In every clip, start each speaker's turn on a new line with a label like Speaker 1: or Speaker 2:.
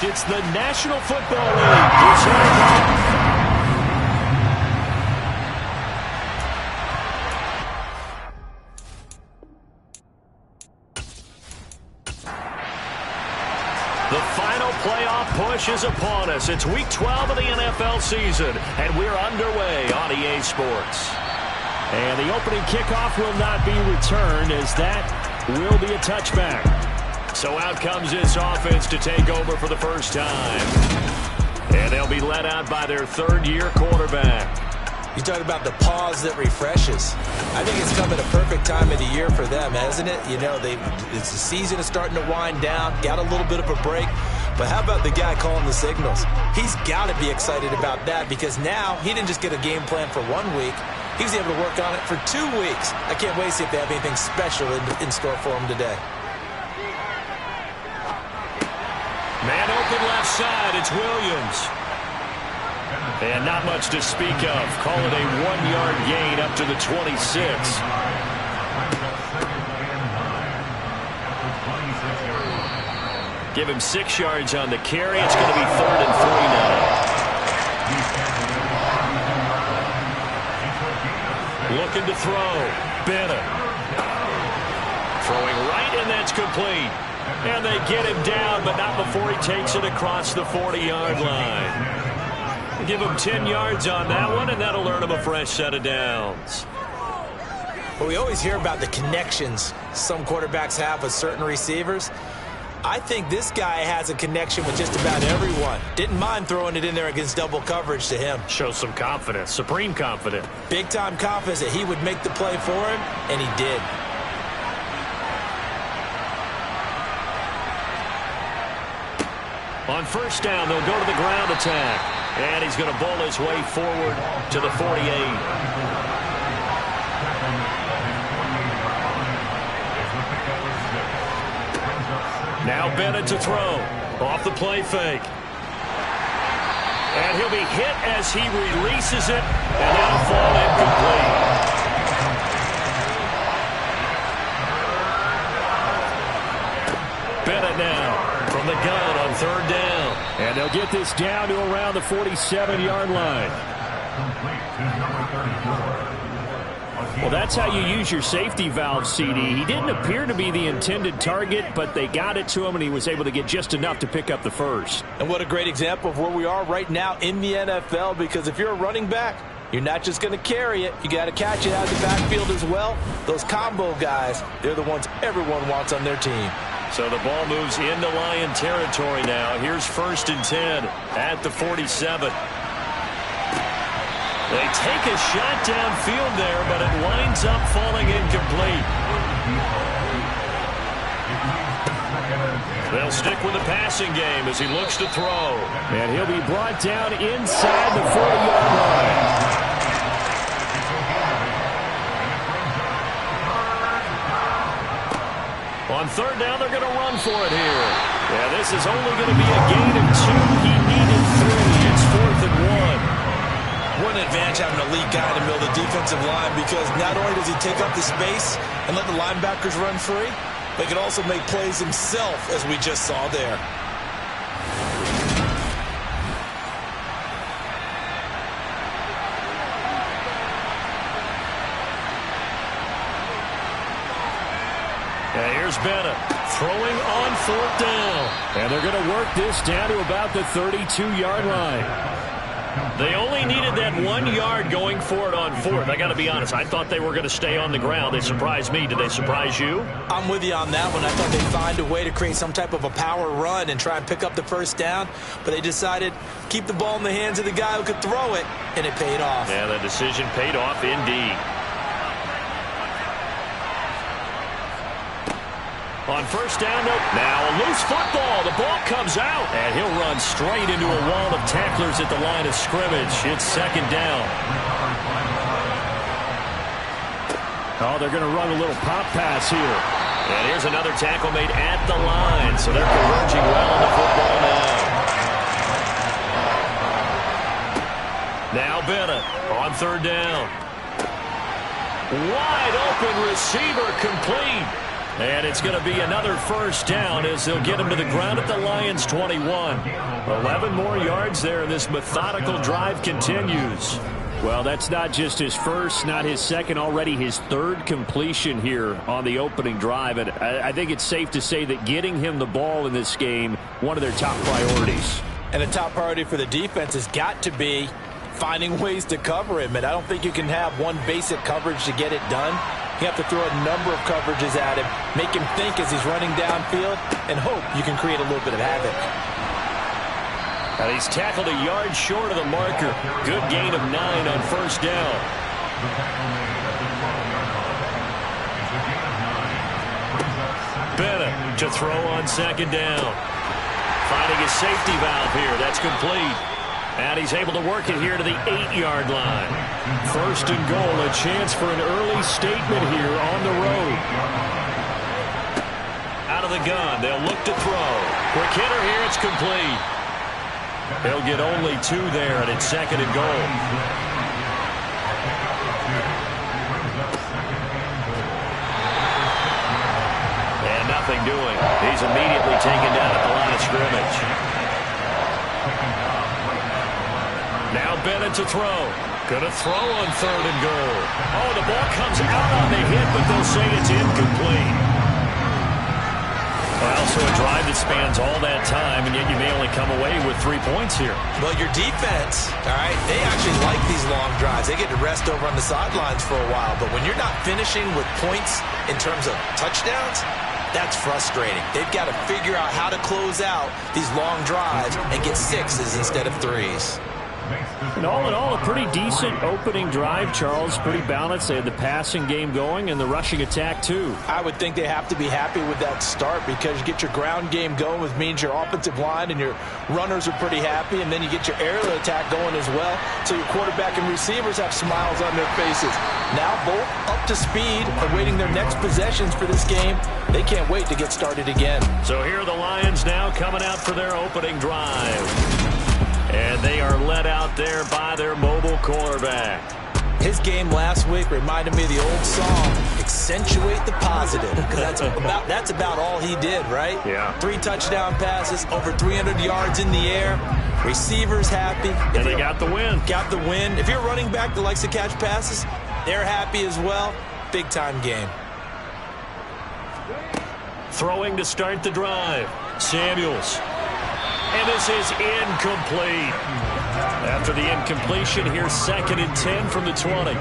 Speaker 1: It's the National Football League. The final playoff push is upon us. It's Week 12 of the NFL season, and we're underway on EA Sports. And the opening kickoff will not be returned, as that will be a touchback. So out comes this offense to take over for the first time. And they'll be led out by their third-year quarterback.
Speaker 2: You talk about the pause that refreshes. I think it's come at a perfect time of the year for them, hasn't it? You know, the season is starting to wind down, got a little bit of a break. But how about the guy calling the signals? He's got to be excited about that, because now he didn't just get a game plan for 1 week. He was able to work on it for 2 weeks. I can't wait to see if they have anything special in store for him today.
Speaker 1: Man open left side, it's Williams. And not much to speak of. Call it a 1-yard gain up to the 26. Give him 6 yards on the carry. It's going to be 3rd and 3 now. Looking to throw. Bennett. Throwing right, and that's complete. And they get him down, but not before he takes it across the 40-yard line. Give him 10 yards on that one, and that'll earn him a fresh set of downs.
Speaker 2: Well, we always hear about the connections some quarterbacks have with certain receivers. I think this guy has a connection with just about everyone. Didn't mind throwing it in there against double coverage to him.
Speaker 1: Shows some confidence, supreme confidence.
Speaker 2: Big-time confidence that he would make the play for him, and he did.
Speaker 1: On first down, they'll go to the ground attack. And he's going to bowl his way forward to the 48. Now Bennett to throw. Off the play fake. And he'll be hit as he releases it. And that'll fall incomplete. Bennett now from the gun on third down. And they'll get this down to around the 47-yard line. Well, that's how you use your safety valve, CD. He didn't appear to be the intended target, but they got it to him, and he was able to get just enough to pick up the first.
Speaker 2: And what a great example of where we are right now in the NFL, because if you're a running back, you're not just going to carry it. You got to catch it out of the backfield as well. Those combo guys, they're the ones everyone wants on their team.
Speaker 1: So the ball moves into Lion territory now. Here's 1st and 10 at the 47. They take a shot downfield there, but it winds up falling incomplete. They'll stick with the passing game as he looks to throw. And he'll be brought down inside the 40-yard line. On third down, they're going to run for it here. Yeah, this is only going to be a gain of 2. He needed 3. It's 4th and 1.
Speaker 2: What an advantage having a elite guy in the middle of the defensive line, because not only does he take up the space and let the linebackers run free, but he can also make plays himself, as we just saw there.
Speaker 1: Here's Bennett throwing on 4th down. And they're going to work this down to about the 32-yard line. They only needed that 1 yard going for it on 4th. I got to be honest, I thought they were going to stay on the ground. They surprised me. Did they surprise you?
Speaker 2: I'm with you on that one. I thought they'd find a way to create some type of a power run and try and pick up the first down, but they decided keep the ball in the hands of the guy who could throw it, and it paid off.
Speaker 1: Yeah, the decision paid off indeed. On first down, now a loose football. The ball comes out, and he'll run straight into a wall of tacklers at the line of scrimmage. It's 2nd down. Oh, they're going to run a little pop pass here. And here's another tackle made at the line, so they're converging well on the football now. Now Bennett on third down. Wide open receiver complete. And it's going to be another first down as they'll get him to the ground at the Lions' 21. 11 more yards there, and this methodical drive continues. Well, that's not just his first, not his second, already his third completion here on the opening drive. And I think it's safe to say that getting him the ball in this game, one of their top priorities.
Speaker 2: And a top priority for the defense has got to be finding ways to cover him. And I don't think you can have one basic coverage to get it done. You have to throw a number of coverages at him, make him think as he's running downfield, and hope you can create a little bit of havoc.
Speaker 1: And he's tackled a yard short of the marker. Good gain of 9 on first down. Bennett to throw on second down. Finding a safety valve here. That's complete. And he's able to work it here to the 8-yard line. First and goal, a chance for an early statement here on the road. Out of the gun, they'll look to throw. Quick hitter here, it's complete. He'll get only 2 there, and it's second and goal. And nothing doing. He's immediately taken down at the line of scrimmage. Now Bennett to throw. Going to throw on third and goal. Oh, the ball comes out on the hit, but they'll say it's incomplete. Well, so a drive that spans all that time, and yet you may only come away with 3 points here.
Speaker 2: Well, your defense, all right, they actually like these long drives. They get to rest over on the sidelines for a while. But when you're not finishing with points in terms of touchdowns, that's frustrating. They've got to figure out how to close out these long drives and get 6s instead of 3s.
Speaker 1: And all in all, a pretty decent opening drive, Charles. Pretty balanced. They had the passing game going and the rushing attack, too.
Speaker 2: I would think they have to be happy with that start because you get your ground game going, which means your offensive line and your runners are pretty happy, and then you get your aerial attack going as well. So your quarterback and receivers have smiles on their faces. Now both up to speed, awaiting their next possessions for this game. They can't wait to get started again.
Speaker 1: So here are the Lions now coming out for their opening drive. And they are led out there by their mobile quarterback.
Speaker 2: His game last week reminded me of the old song, Accentuate the Positive, because that's about all he did, right?
Speaker 1: Yeah.
Speaker 2: 3 touchdown passes, over 300 yards in the air, receivers happy.
Speaker 1: And they got the win.
Speaker 2: Got the win. If you're a running back that likes to catch passes, they're happy as well. Big-time game.
Speaker 1: Throwing to start the drive. Samuels. And this is incomplete. After the incompletion, here's second and 10 from the 20.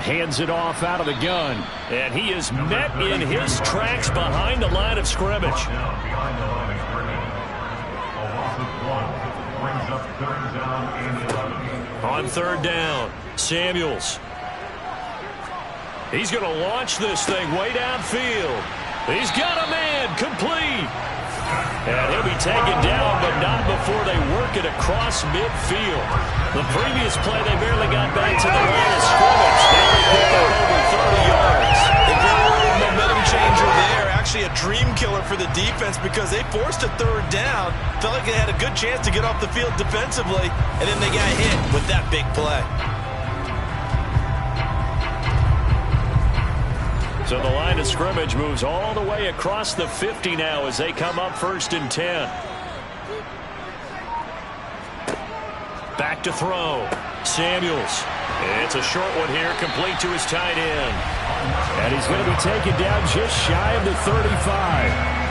Speaker 1: Hands it off out of the gun. And he is met in his tracks behind the line of scrimmage. On third down, Samuels. He's going to launch this thing way downfield. He's got a man, complete. And he'll be taken down, but not before they work it across midfield. The previous play, they barely got back to the line of scrimmage. Now they pick up over 30 yards.
Speaker 2: A very momentum changer there. Actually a dream killer for the defense because they forced a third down. Felt like they had a good chance to get off the field defensively, and then they got hit with that big play.
Speaker 1: So the line of scrimmage moves all the way across the 50 now as they come up first and 10. Back to throw. Samuels. It's a short one here, complete to his tight end. And he's going to be taken down just shy of the 35.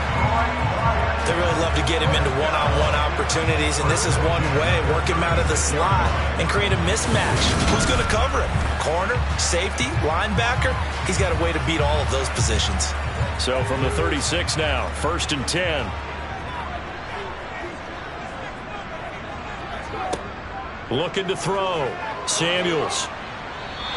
Speaker 2: They really love to get him into one-on-one opportunities, and this is one way. Work him out of the slot and create a mismatch. Who's going to cover him? Corner, safety, linebacker? He's got a way to beat all of those positions.
Speaker 1: So from the 36 now, first and 10. Looking to throw. Samuels.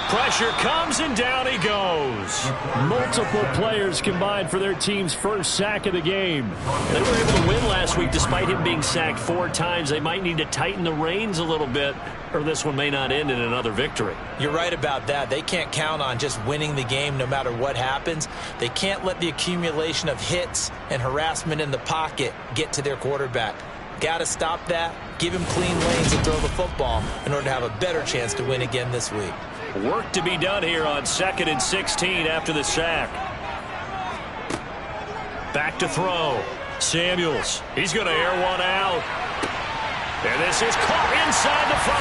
Speaker 1: Pressure comes, and down he goes. Multiple players combined for their team's first sack of the game. They were able to win last week despite him being sacked 4 times. They might need to tighten the reins a little bit, or this one may not end in another victory.
Speaker 2: You're right about that. They can't count on just winning the game no matter what happens. They can't let the accumulation of hits and harassment in the pocket get to their quarterback. Got to stop that. Give him clean lanes to throw the football in order to have a better chance to win again this week.
Speaker 1: Work to be done here on 2nd and 16 after the sack. Back to throw. Samuels. He's going to air one out. And this is caught inside the 5.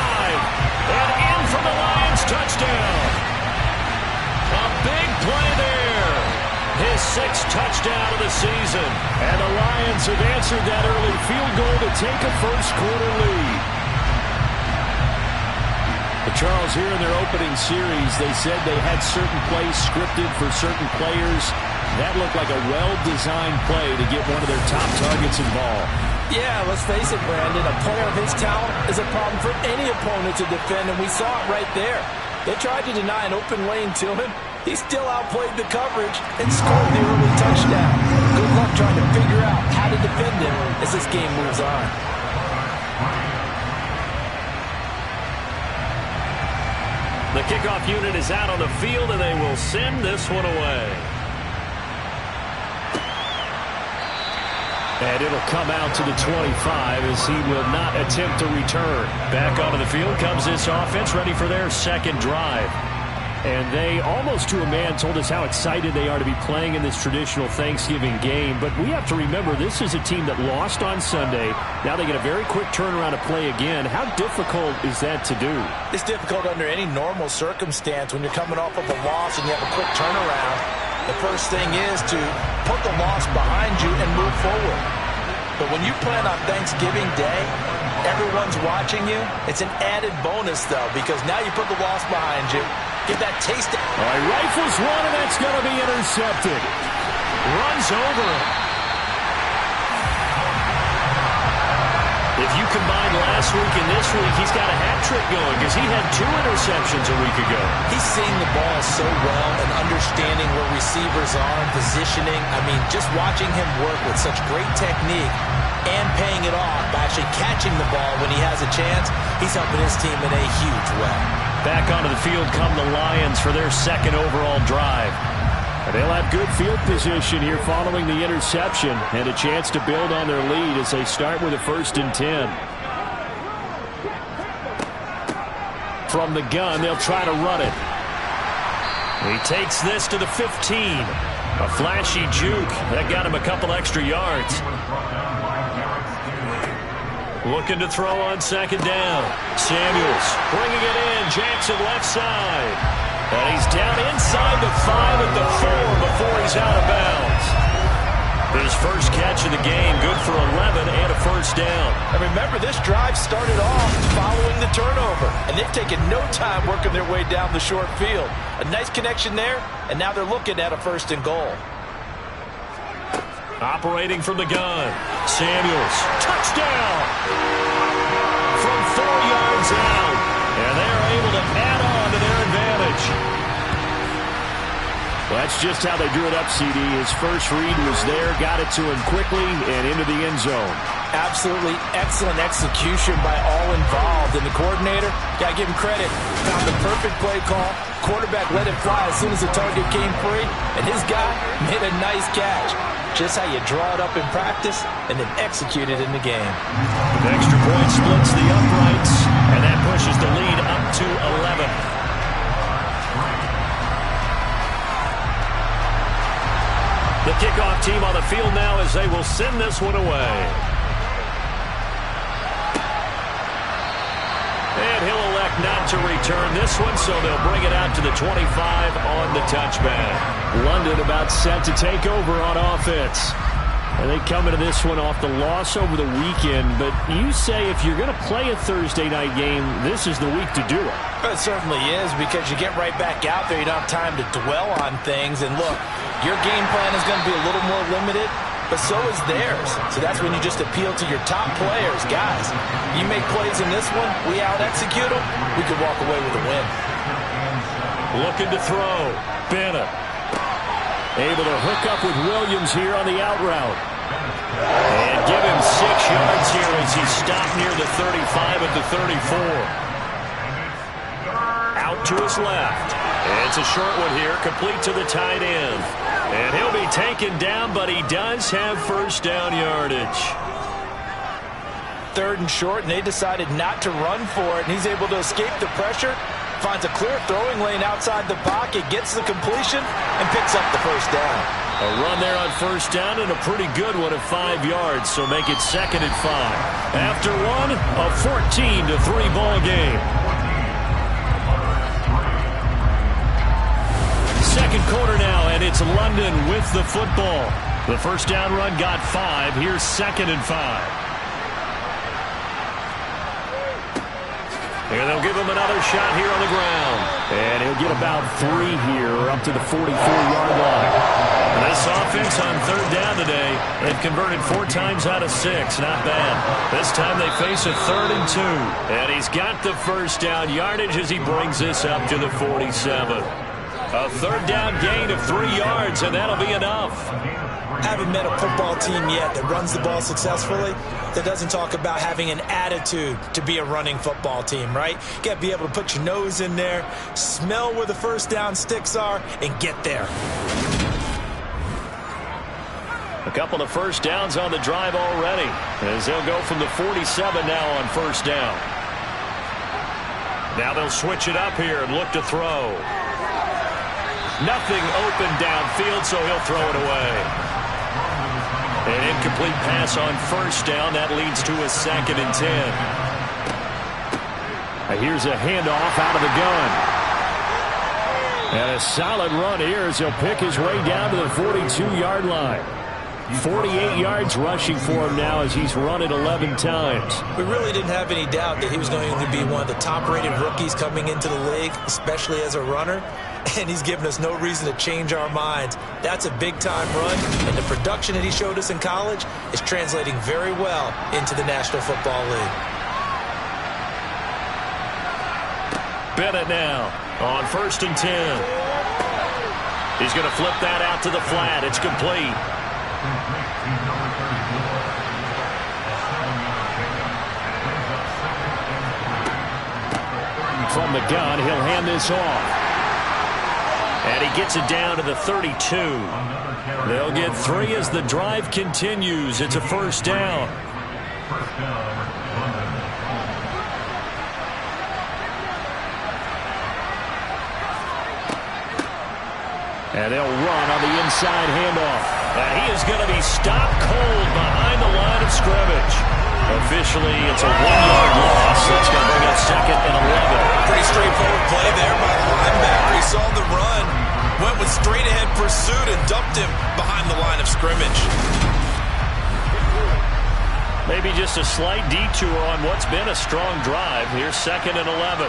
Speaker 1: And in for the Lions touchdown. A big play there. His 6th touchdown of the season. And the Lions have answered that early field goal to take a first-quarter lead. Charles, here in their opening series, they said they had certain plays scripted for certain players. That looked like a well-designed play to get one of their top targets involved.
Speaker 2: Yeah, let's face it, Brandon. A player of his talent is a problem for any opponent to defend, and we saw it right there. They tried to deny an open lane to him. He still outplayed the coverage and scored the early touchdown. Good luck trying to figure out how to defend him as this game moves on.
Speaker 1: The kickoff unit is out on the field, and they will send this one away. And it'll come out to the 25 as he will not attempt to return. Back onto the field comes this offense, ready for their second drive. And they, almost to a man, told us how excited they are to be playing in this traditional Thanksgiving game. But we have to remember, this is a team that lost on Sunday. Now they get a very quick turnaround to play again. How difficult is that to do?
Speaker 2: It's difficult under any normal circumstance when you're coming off of a loss and you have a quick turnaround. The first thing is to put the loss behind you and move forward. But when you plan on Thanksgiving Day, everyone's watching you. It's an added bonus, though, because now you put the loss behind you. Get that taste.
Speaker 1: All right, rifles one, and that's going to be intercepted. Runs over it. If you combine last week and this week, he's got a hat trick going because he had 2 interceptions a week ago.
Speaker 2: He's seeing the ball so well and understanding where receivers are and positioning. I mean, just watching him work with such great technique and paying it off by actually catching the ball when he has a chance, he's helping his team in a huge way.
Speaker 1: Back onto the field come the Lions for their 2nd overall drive. And they'll have good field position here following the interception and a chance to build on their lead as they start with a 1st and 10. From the gun, they'll try to run it. He takes this to the 15. A flashy juke. That got him a couple extra yards. Looking to throw on 2nd down. Samuels bringing it in. Jackson left side. And he's down inside the 5 at the 4 before he's out of bounds. His first catch of the game, good for 11 and a 1st down.
Speaker 2: And remember, this drive started off following the turnover. And they've taken no time working their way down the short field. A nice connection there, and now they're looking at a 1st and goal.
Speaker 1: Operating from the gun. Samuels. Touchdown! From 4 yards out. And they're able to add on to their advantage. Well, that's just how they drew it up, CD. His first read was there, got it to him quickly, and into the end zone.
Speaker 2: Absolutely excellent execution by all involved. And the coordinator, got to give him credit, found the perfect play call. Quarterback let it fly as soon as the target came free, and his guy made a nice catch. Just how you draw it up in practice and then execute it in the game.
Speaker 1: The extra point splits the uprights, and that pushes the lead up to 11. The kickoff team on the field now as they will send this one away. And he'll elect not to return this one, so they'll bring it out to the 25 on the touchback. London about set to take over on offense. And they come into this one off the loss over the weekend. But you say if you're going to play a Thursday night game, this is the week to do it.
Speaker 2: It certainly is, because you get right back out there. You don't have time to dwell on things. And look, your game plan is going to be a little more limited, but so is theirs. So that's when you just appeal to your top players. Guys, you make plays in this one, we out-execute them, we could walk away with a win.
Speaker 1: Looking to throw. Bennett. Able to hook up with Williams here on the out route. And give him 6 yards here as he stopped near the 35 at the 34. Out to his left. It's a short one here, complete to the tight end. And he'll be taken down, but he does have 1st down yardage.
Speaker 2: 3rd and short, and they decided not to run for it, and he's able to escape the pressure finds a clear throwing lane outside the pocket, gets the completion, and picks up the first down.
Speaker 1: A run there on first down and a pretty good one at 5 yards, so make it 2nd and 5. After one, a 14-3 ball game. Second quarter now, and it's London with the football. The first down run got 5. Here's 2nd and 5. And they'll give him another shot here on the ground. And he'll get about 3 here, up to the 44-yard line. This offense on third down today, they've converted 4 times out of 6. Not bad. This time they face a 3rd and 2. And he's got the first down yardage as he brings this up to the 47. A third down gain of 3 yards, and that'll be enough.
Speaker 2: Haven't met a football team yet that runs the ball successfully that doesn't talk about having an attitude to be a running football team, right? You got to be able to put your nose in there, smell where the first down sticks are, and get there.
Speaker 1: A couple of first downs on the drive already, as they'll go from the 47 now on first down. Now they'll switch it up here and look to throw. Nothing open downfield, so he'll throw it away. An incomplete pass on first down. That leads to a 2nd and 10. Here's a handoff out of the gun. And a solid run here as he'll pick his way down to the 42-yard line. 48 yards rushing for him now as he's run it 11 times.
Speaker 2: We really didn't have any doubt that he was going to be one of the top-rated rookies coming into the league, especially as a runner. And he's given us no reason to change our minds. That's a big-time run, and the production that he showed us in college is translating very well into the National Football League.
Speaker 1: Bennett now on 1st and 10. He's going to flip that out to the flat. It's complete. From the gun, he'll hand this off. And he gets it down to the 32. They'll get 3 as the drive continues. It's a first down. And they'll run on the inside handoff. And he is going to be stopped cold behind the line of scrimmage. Officially, it's a 1-yard loss. That's going to bring up 2nd and 11.
Speaker 2: Pretty straightforward play there by the linebacker. He saw the run, went with straight-ahead pursuit, and dumped him behind the line of scrimmage.
Speaker 1: Maybe just a slight detour on what's been a strong drive. Here's 2nd and 11.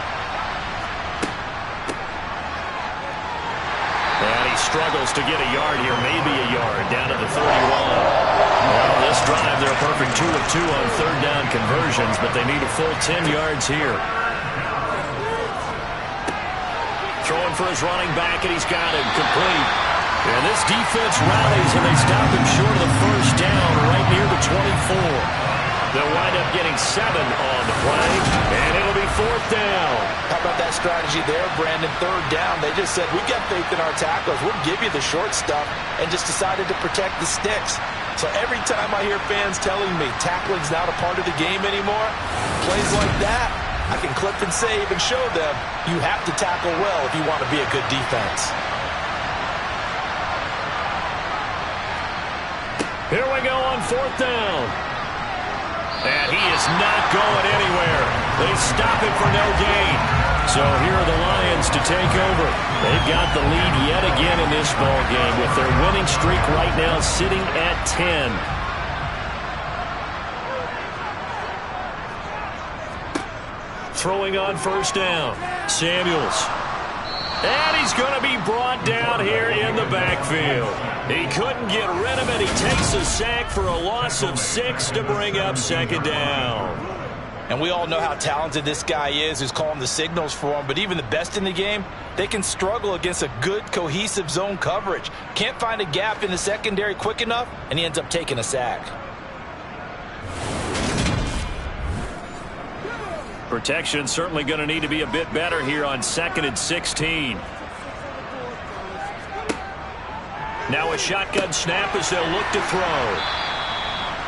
Speaker 1: And he struggles to get a yard here, maybe a yard, down to the 31. Well, this drive, they're a perfect 2 of 2 on third down conversions, but they need a full 10 yards here. Throwing for his running back, and he's got him complete. And this defense rallies, and they stop him short of the first down right near the 24. They'll wind up getting 7 on the play, and it'll be 4th down.
Speaker 2: How about that strategy there, Brandon? Third down, they just said, we've got faith in our tacklers. We'll give you the short stuff, and just decided to protect the sticks. So every time I hear fans telling me tackling's not a part of the game anymore, plays like that, I can clip and save and show them you have to tackle well if you want to be a good defense.
Speaker 1: Here we go on 4th down. And he is not going anywhere. They stop it for no gain. So here are the Lions to take over. They've got the lead yet again in this ball game with their winning streak right now sitting at 10. Throwing on first down. Samuels. And he's going to be brought down here in the backfield. He couldn't get rid of it. He takes a sack for a loss of 6 to bring up 2nd down.
Speaker 2: And we all know how talented this guy is who's calling the signals for him. But even the best in the game, they can struggle against a good, cohesive zone coverage. Can't find a gap in the secondary quick enough, and he ends up taking a sack.
Speaker 1: Protection certainly going to need to be a bit better here on 2nd and 16. Now a shotgun snap as they'll look to throw.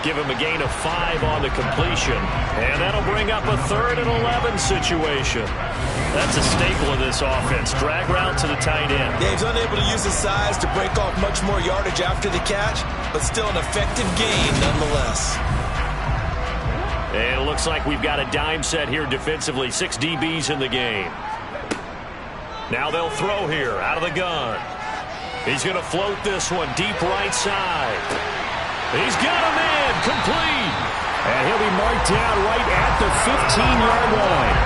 Speaker 1: Give him a gain of 5 on the completion. And that'll bring up a 3rd and 11 situation. That's a staple of this offense. Drag route to the tight end.
Speaker 2: Yeah, he's unable to use his size to break off much more yardage after the catch, but still an effective gain nonetheless.
Speaker 1: And it looks like we've got a dime set here defensively. 6 DBs in the game. Now they'll throw here out of the gun. He's going to float this one deep right side. He's got a man complete. And he'll be marked down right at the 15-yard line.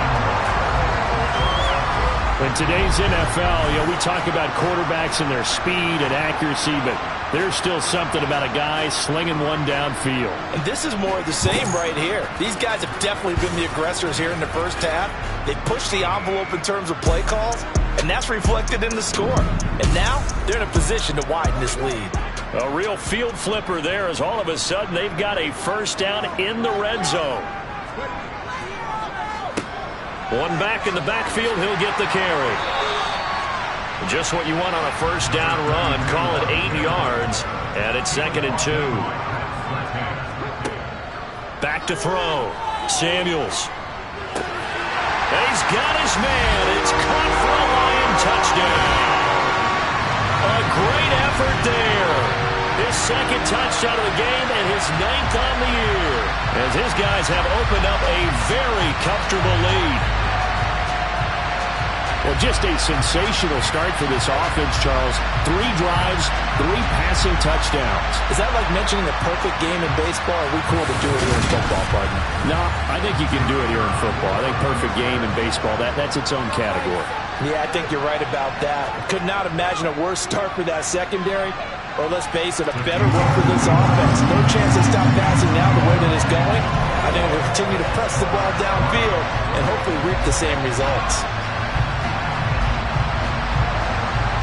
Speaker 1: In today's NFL, we talk about quarterbacks and their speed and accuracy, but there's still something about a guy slinging one downfield.
Speaker 2: And this is more of the same right here. These guys have definitely been the aggressors here in the first half. They pushed the envelope in terms of play calls, and that's reflected in the score. And now they're in a position to widen this lead.
Speaker 1: A real field flipper there as all of a sudden they've got a first down in the red zone. One back in the backfield, he'll get the carry. Just what you want on a first down run. Call it 8 yards, and it's 2nd and 2. Back to throw. Samuels. He's got his man. It's caught for a Lion touchdown. A great effort there. His 2nd touchdown of the game and his 9th on the year, as his guys have opened up a very comfortable lead. Well, just a sensational start for this offense, Charles. 3 drives, 3 passing touchdowns.
Speaker 2: Is that like mentioning a perfect game in baseball? Or are we cool to do it here in football, partner?
Speaker 1: No, I think you can do it here in football. I think perfect game in baseball, that's its own category.
Speaker 2: Yeah, I think you're right about that. Could not imagine a worse start for that secondary. Or let's face it, a better one for this offense. No chance to stop passing now the way that it's going. I think we'll continue to press the ball downfield and hopefully reap the same results.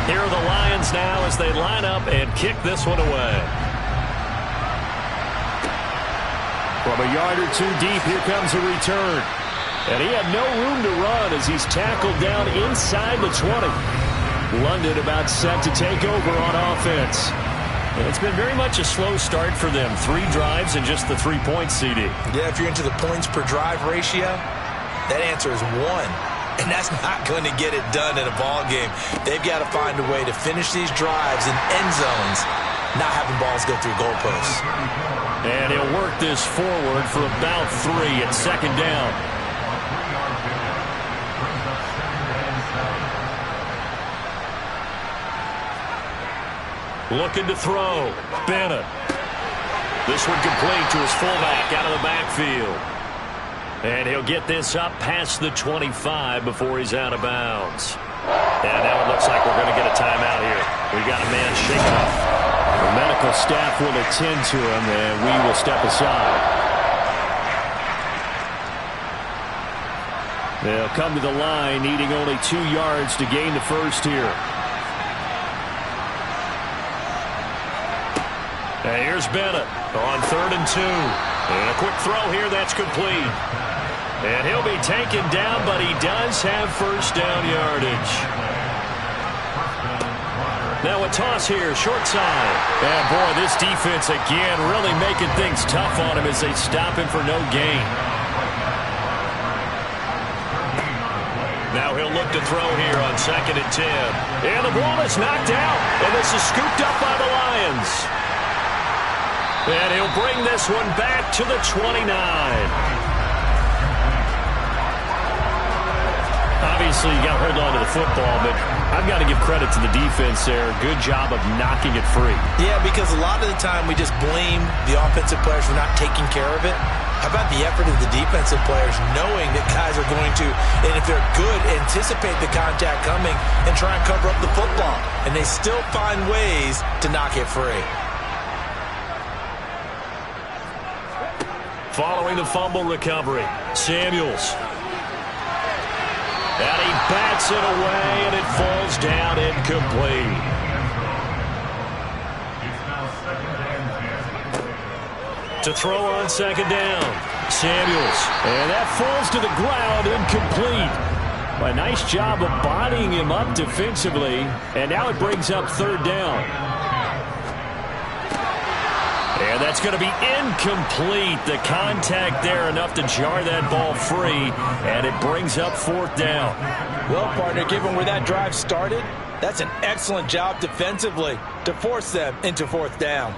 Speaker 1: Here are the Lions now as they line up and kick this one away. From a yard or 2 deep, here comes a return. And he had no room to run as he's tackled down inside the 20. London about set to take over on offense. And it's been very much a slow start for them. 3 drives and just the 3 points, CD.
Speaker 2: Yeah, if you're into the points per drive ratio, that answer is 1. And that's not going to get it done in a ball game. They've got to find a way to finish these drives in end zones, not having balls go through goalposts.
Speaker 1: And he'll work this forward for about 3 at 2nd down. Looking to throw. Bennett. This one complete to his fullback out of the backfield. And he'll get this up past the 25 before he's out of bounds. And now it looks like we're going to get a timeout here. We've got a man shaken up. The medical staff will attend to him, and we will step aside. They'll come to the line, needing only 2 yards to gain the first here. And here's Bennett on 3rd and 2. And a quick throw here that's complete. And he'll be taken down, but he does have first down yardage. Now a toss here, short side. And boy, this defense again really making things tough on him as they stop him for no gain. Now he'll look to throw here on 2nd and 10. And the ball is knocked out, and this is scooped up by the Lions. And he'll bring this one back to the 29. Obviously, you got to hold on to the football, but I've got to give credit to the defense there. Good job of knocking it free.
Speaker 2: Yeah, because a lot of the time we just blame the offensive players for not taking care of it. How about the effort of the defensive players knowing that guys are going to, and if they're good, anticipate the contact coming and try and cover up the football. And they still find ways to knock it free.
Speaker 1: Following the fumble recovery, Samuels. And he bats it away, and it falls down incomplete. To throw on 2nd down, Samuels. And that falls to the ground, incomplete. A nice job of bodying him up defensively, and now it brings up 3rd down. And that's going to be incomplete. The contact there enough to jar that ball free, and it brings up fourth down.
Speaker 2: Well, partner, given where that drive started, that's an excellent job defensively to force them into fourth down.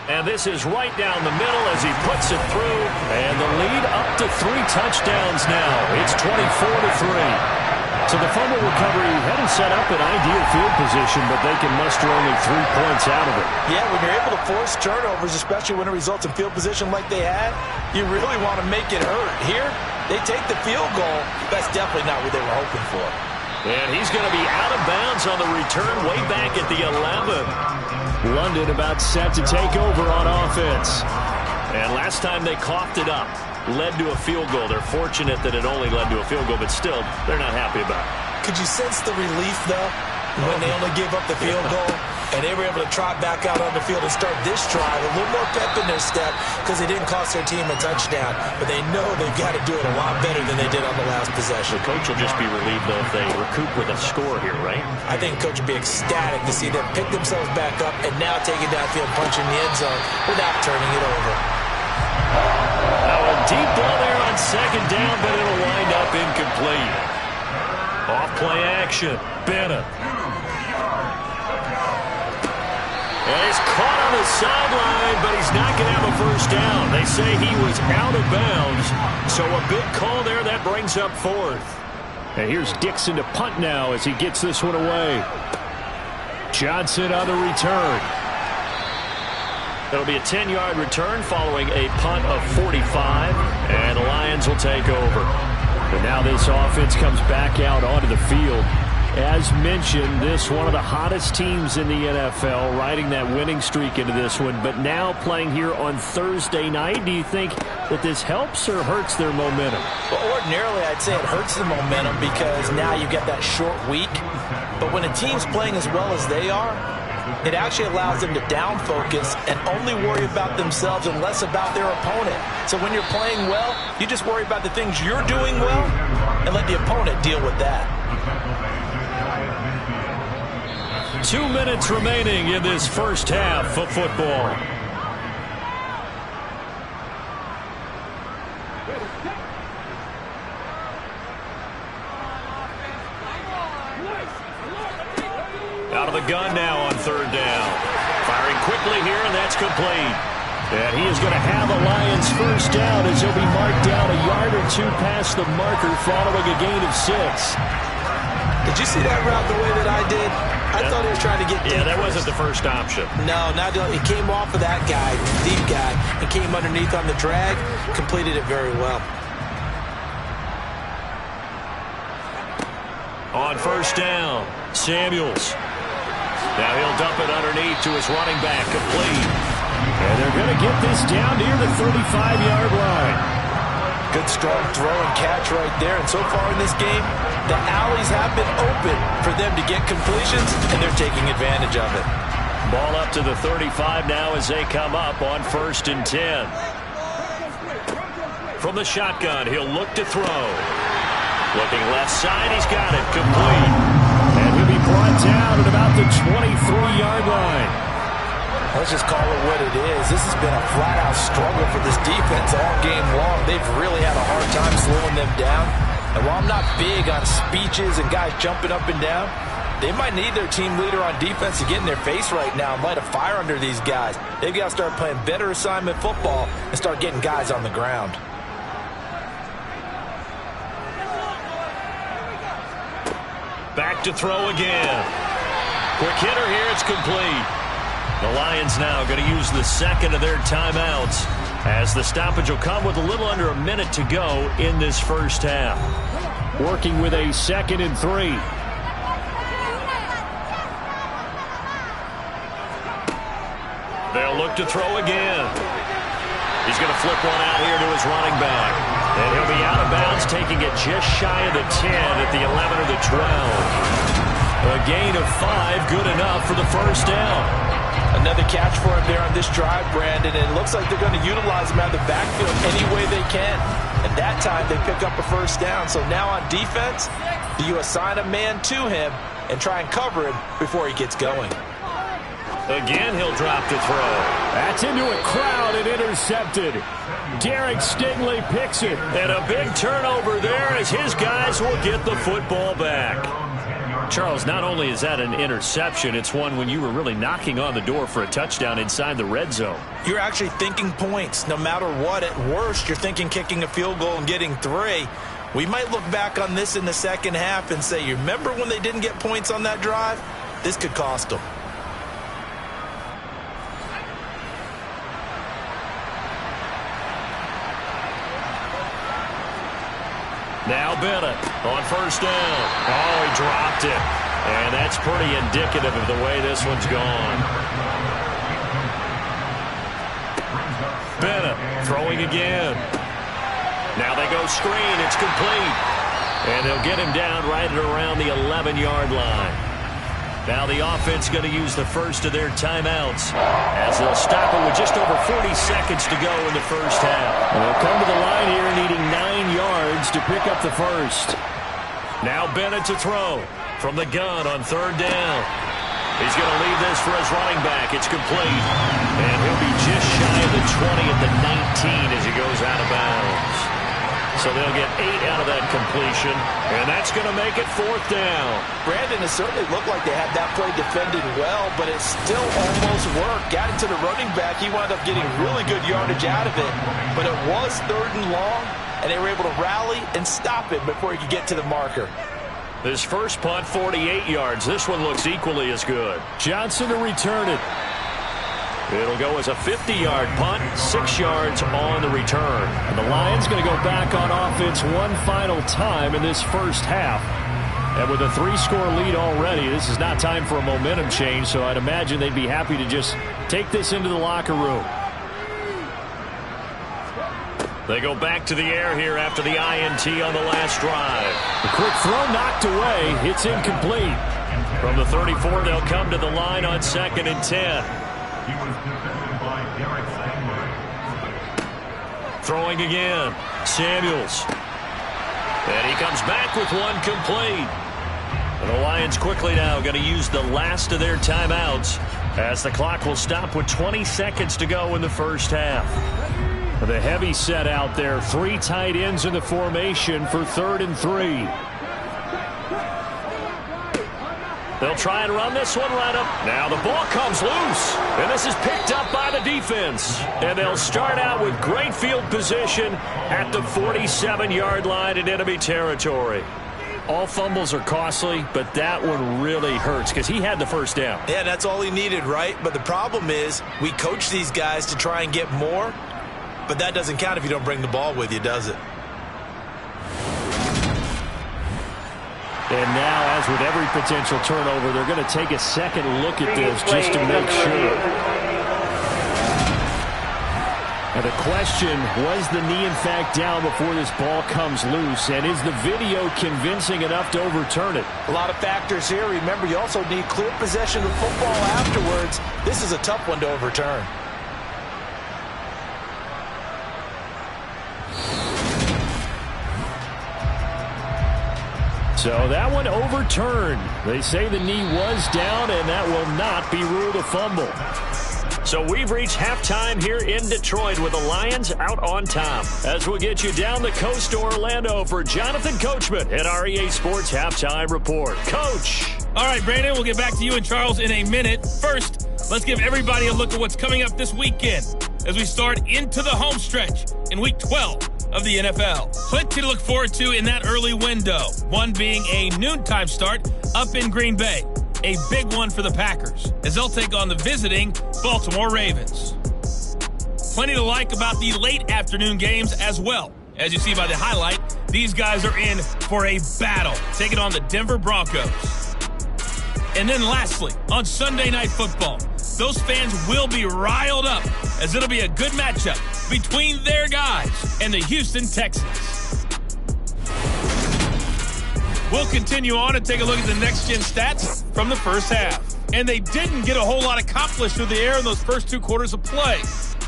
Speaker 1: And this is right down the middle as he puts it through. And the lead up to 3 touchdowns now. It's 24-3. So the fumble recovery hadn't set up an ideal field position, but they can muster only 3 points out of it.
Speaker 2: Yeah, when you're able to force turnovers, especially when it results in field position like they had, you really want to make it hurt. Here, they take the field goal. That's definitely not what they were hoping for.
Speaker 1: And he's going to be out of bounds on the return way back at the 11. London about set to take over on offense. And last time they coughed it up, led to a field goal. They're fortunate that it only led to a field goal, but still, they're not happy about it.
Speaker 2: Could you sense the relief, though, when they only gave up the field goal and they were able to trot back out on the field and start this drive, a little more pep in their step because they didn't cost their team a touchdown, but they know they've got to do it a lot better than they did on the last possession.
Speaker 1: The coach will just be relieved, though, if they recoup with a score here, right?
Speaker 2: I think coach will be ecstatic to see them pick themselves back up and now take it downfield, punching the end zone without turning it over.
Speaker 1: Now a deep ball there on second down, but it'll wind up incomplete. Off-play action. Bennett. And he's caught on the sideline, but he's not going to have a first down. They say he was out of bounds, so a big call there. That brings up fourth. And here's Dixon to punt now as he gets this one away. Johnson on the return. It'll be a 10-yard return following a punt of 45, and the Lions will take over. But now this offense comes back out onto the field. As mentioned, this one of the hottest teams in the NFL, riding that winning streak into this one, but now playing here on Thursday night. Do you think that this helps or hurts their momentum?
Speaker 2: Well, ordinarily, I'd say it hurts the momentum because now you get that short week. But when a team's playing as well as they are, it actually allows them to down focus and only worry about themselves and less about their opponent. So when you're playing well, you just worry about the things you're doing well and let the opponent deal with that.
Speaker 1: 2 minutes remaining in this first half of football. Out of the gun now on third down. Firing quickly here, and that's complete. And he is going to have a Lions first down as he'll be marked down a yard or two past the marker following a gain of 6.
Speaker 2: Did you see that route the way that I did? I thought he was trying to get deep.
Speaker 1: Yeah, that wasn't the first option.
Speaker 2: No, not it came off of that guy, deep guy, and came underneath on the drag, completed it very well.
Speaker 1: On first down, Samuels. Now he'll dump it underneath to his running back, complete. And they're going to get this down near the 35-yard line.
Speaker 2: Good strong throw and catch right there. And so far in this game, the alleys have been open for them to get completions, and they're taking advantage of it.
Speaker 1: Ball up to the 35 now as they come up on 1st and 10. From the shotgun, he'll look to throw. Looking left side, he's got it, complete. And he'll be brought down at about the 23-yard line.
Speaker 2: Let's just call it what it is. This has been a flat-out struggle for this defense all game long. They've really had a hard time slowing them down. And while I'm not big on speeches and guys jumping up and down, they might need their team leader on defense to get in their face right now and light a fire under these guys. They've got to start playing better assignment football and start getting guys on the ground.
Speaker 1: Back to throw again. Quick hitter here, it's complete. The Lions now going to use the second of their timeouts as the stoppage will come with a little under a minute to go in this first half. Working with a 2nd and 3. They'll look to throw again. He's going to flip one out here to his running back. And he'll be out of bounds, taking it just shy of the 10 at the 11 or the 12. A gain of 5, good enough for the first down.
Speaker 2: Another catch for him there on this drive, Brandon, and it looks like they're going to utilize him out of the backfield any way they can. And that time they pick up a first down. So now on defense, you assign a man to him, and try and cover him before he gets going.
Speaker 1: Again, he'll drop to throw.
Speaker 3: That's into a crowd and intercepted. Derek Stingley picks it.
Speaker 1: And a big turnover there as his guys will get the football back. Charles, not only is that an interception, it's one when you were really knocking on the door for a touchdown inside the red zone.
Speaker 2: You're actually thinking points. No matter what, at worst, you're thinking kicking a field goal and getting 3. We might look back on this in the second half and say, you remember when they didn't get points on that drive? This could cost them.
Speaker 1: Now Bennett on first down. Oh, he dropped it. And that's pretty indicative of the way this one's gone. Bennett throwing again. Now they go screen. It's complete. And they'll get him down right at around the 11-yard line. Now the offense going to use the first of their timeouts as they'll stop it with just over 40 seconds to go in the first half.
Speaker 3: They'll come to the line here needing 9 yards to pick up the first.
Speaker 1: Now Bennett to throw from the gun on third down. He's going to leave this for his running back. It's complete. And he'll be just shy of the 20 at the 19 as he goes out of bounds. So they'll get 8 out of that completion, and that's going to make it fourth down.
Speaker 2: Brandon, it certainly looked like they had that play defended well, but it still almost worked. Got it to the running back. He wound up getting really good yardage out of it, but it was third and long, and they were able to rally and stop it before he could get to the marker.
Speaker 1: This first punt, 48 yards. This one looks equally as good.
Speaker 3: Johnson to return it.
Speaker 1: It'll go as a 50-yard punt, 6 yards on the return.
Speaker 3: And the Lions going to go back on offense one final time in this first half. And with a 3-score lead already, this is not time for a momentum change, so I'd imagine they'd be happy to just take this into the locker room.
Speaker 1: They go back to the air here after the INT on the last drive.
Speaker 3: The quick throw knocked away. It's incomplete.
Speaker 1: From the 34, they'll come to the line on 2nd and 10. Throwing again. Samuels. And he comes back with one complete. And the Lions quickly now going to use the last of their timeouts as the clock will stop with 20 seconds to go in the first half.
Speaker 3: The heavy set out there. 3 tight ends in the formation for 3rd and 3.
Speaker 1: They'll try and run this one right up. Now the ball comes loose. And this is picked up by the defense. And they'll start out with great field position at the 47-yard line in enemy territory.
Speaker 3: All fumbles are costly, but that one really hurts because he had the first down.
Speaker 2: Yeah, that's all he needed, right? But the problem is we coach these guys to try and get more, but that doesn't count if you don't bring the ball with you, does it?
Speaker 3: And now, as with every potential turnover, they're going to take a second look at this just to make sure. And the question, was the knee in fact down before this ball comes loose? And is the video convincing enough to overturn it?
Speaker 2: A lot of factors here. Remember, you also need clear possession of football afterwards. This is a tough one to overturn.
Speaker 3: So that one overturned. They say the knee was down, and that will not be ruled a fumble.
Speaker 1: So we've reached halftime here in Detroit with the Lions out on top. As we'll get you down the coast to Orlando for Jonathan Coachman at our EA Sports Halftime Report. Coach.
Speaker 4: All right, Brandon, we'll get back to you and Charles in a minute. First, let's give everybody a look at what's coming up this weekend as we start into the home stretch in Week 12 of the NFL. Plenty to look forward to in that early window. One being a noontime start up in Green Bay. A big one for the Packers as they'll take on the visiting Baltimore Ravens. Plenty to like about the late afternoon games as well. As you see by the highlight, these guys are in for a battle, taking on the Denver Broncos. And then lastly, on Sunday Night Football, those fans will be riled up as it'll be a good matchup between their guys and the Houston Texans. We'll continue on and take a look at the next-gen stats from the first half. And they didn't get a whole lot accomplished through the air in those first 2 quarters of play.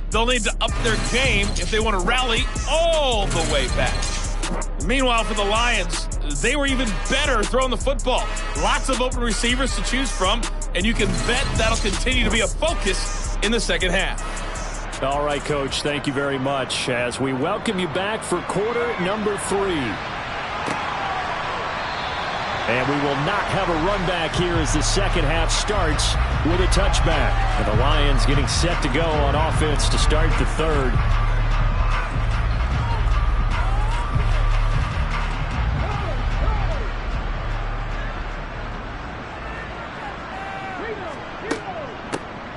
Speaker 4: They'll need to up their game if they want to rally all the way back. Meanwhile, for the Lions, they were even better throwing the football. Lots of open receivers to choose from, and you can bet that'll continue to be a focus in the second half.
Speaker 3: All right, Coach, thank you very much as we welcome you back for quarter number 3. And we will not have a run back here as the second half starts with a touchback. And the Lions getting set to go on offense to start the third.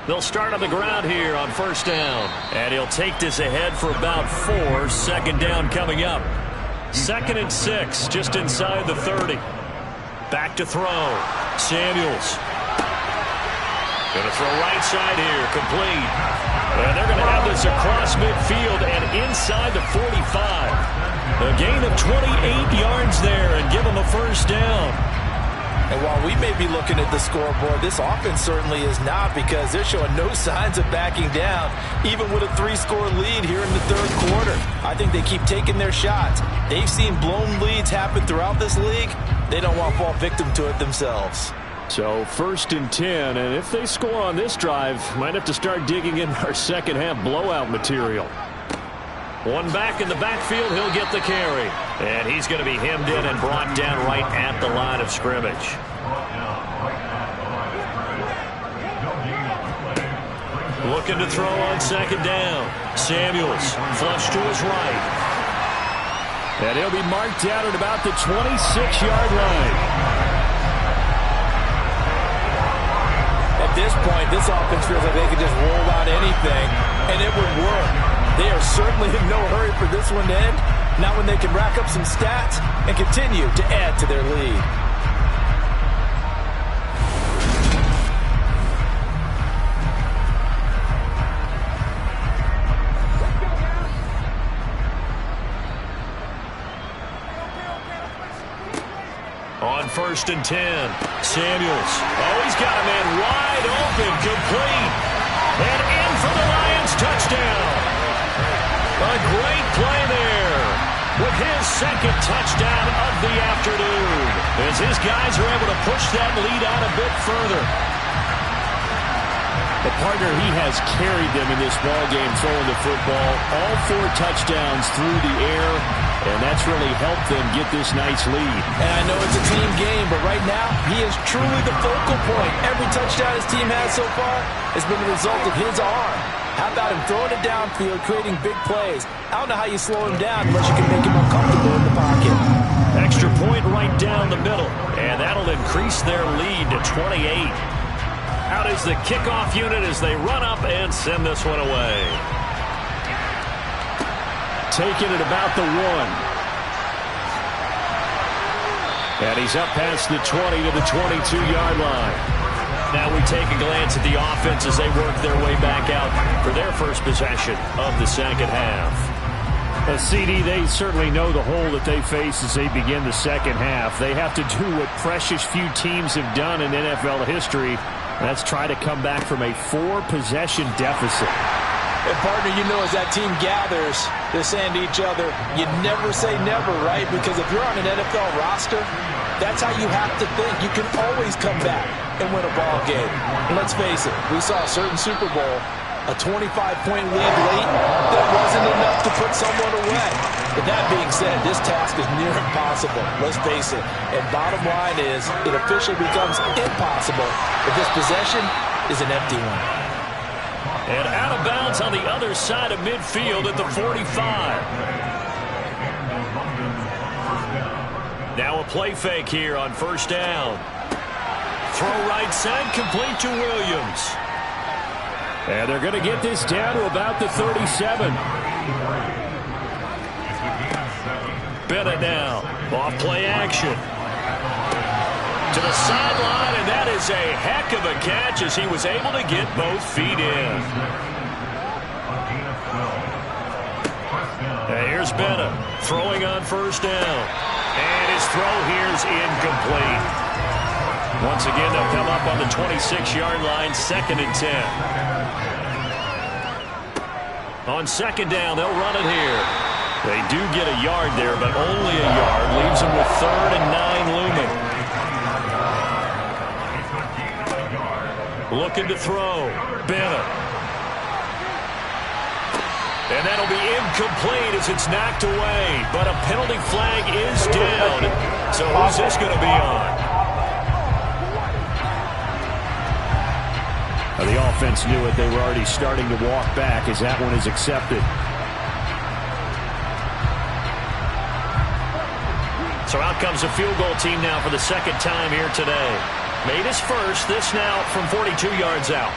Speaker 3: They'll start on the ground here on first down. And he'll take this ahead for about 4. Second down coming up. 2nd and 6, just inside the 30. Back to throw. Samuels. Going to throw right side here. Complete. And they're going to have this across midfield and inside the 45. A gain of 28 yards there and give them a first down.
Speaker 2: And while we may be looking at the scoreboard, this offense certainly is not, because they're showing no signs of backing down, even with a 3-score lead here in the third quarter. I think they keep taking their shots. They've seen blown leads happen throughout this league. They don't want to fall victim to it themselves.
Speaker 3: So 1st and 10, and if they score on this drive, might have to start digging in our second half blowout material. One back in the backfield, he'll get the carry. And he's going to be hemmed in and brought down right at the line of scrimmage. Looking to throw on second down. Samuels, flush to his right. And he'll be marked out at about the 26-yard line.
Speaker 2: At this point, this offense feels like they could just roll out anything, and it would work. They are certainly in no hurry for this one to end. Not when they can rack up some stats and continue to add to their lead.
Speaker 3: On 1st and 10, Samuels. Oh, he's got a man wide open, complete. And in for the Lions touchdown. A great play there with his second touchdown of the afternoon as his guys are able to push that lead out a bit further. The partner, he has carried them in this ballgame throwing the football. All 4 touchdowns through the air, and that's really helped them get this nice lead.
Speaker 2: And I know it's a team game, but right now, he is truly the focal point. Every touchdown his team has so far has been the result of his arm. How about him throwing it downfield, creating big plays? I don't know how you slow him down unless you can make him uncomfortable in the pocket.
Speaker 3: Extra point right down the middle, and that'll increase their lead to 28. Out is the kickoff unit as they run up and send this one away. Taking it about the 1. And he's up past the 20 to the 22-yard line. Now we take a glance at the offense as they work their way back out for their first possession of the second half. CD, they certainly know the hole that they face as they begin the second half. They have to do what precious few teams have done in NFL history. That's try to come back from a 4-possession deficit.
Speaker 2: And partner, you know, as that team gathers, they're saying to each other, you never say never, right? Because if you're on an NFL roster, that's how you have to think. You can always come back and win a ball game. And let's face it, we saw a certain Super Bowl, a 25-point lead late, that wasn't enough to put someone away. But that being said, this task is near impossible. Let's face it. And bottom line is, it officially becomes impossible if this possession is an empty one.
Speaker 3: And out of bounds on the other side of midfield at the 45. Now a play fake here on first down. Throw right side, complete to Williams. And they're going to get this down to about the 37. Bennett now, off play action. To the sideline, and that is a heck of a catch as he was able to get both feet in. And here's Bennett throwing on first down. And his throw here is incomplete. Once again, they'll come up on the 26-yard line, 2nd and 10. On second down, they'll run it here. They do get a yard there, but only a yard. Leaves them with 3rd and 9 looming. Looking to throw. Bennett. And that'll be incomplete as it's knocked away. But a penalty flag is down. So who's this going to be on? The offense knew it. They were already starting to walk back as that one is accepted. So out comes the field goal team now for the second time here today. Made his first. This now from 42 yards out.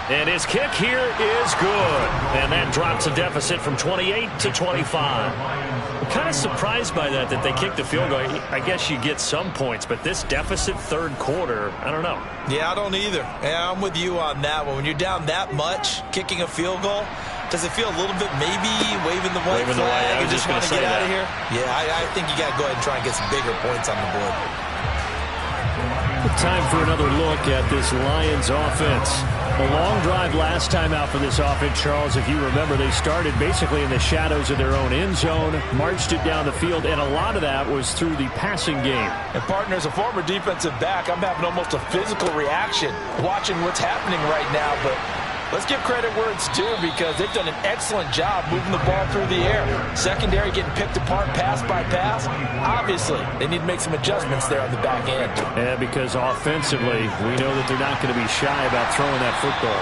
Speaker 3: And his kick here is good. And that drops a deficit from 28 to 25. I'm kind of surprised by that they kicked the field goal. I guess you get some points, but this deficit third quarter, I don't know. Yeah,
Speaker 2: I don't either. Yeah, I'm with you on that one. When you're down that much, kicking a field goal, does it feel a little bit maybe waving the white flag?
Speaker 3: I was just
Speaker 2: want to get out
Speaker 3: that.
Speaker 2: of here? Yeah, I think you got to go ahead and try and get some bigger points on the board.
Speaker 3: Time for another look at this Lions offense. A long drive last time out for this offense, Charles. If you remember, they started basically in the shadows of their own end zone, marched it down the field, and a lot of that was through the passing game.
Speaker 2: And, partner, as a former defensive back, I'm having almost a physical reaction watching what's happening right now, but let's give credit where it's due because they've done an excellent job moving the ball through the air. Secondary getting picked apart pass by pass. Obviously, they need to make some adjustments there on the back end.
Speaker 3: Yeah, because offensively, we know that they're not going to be shy about throwing that football.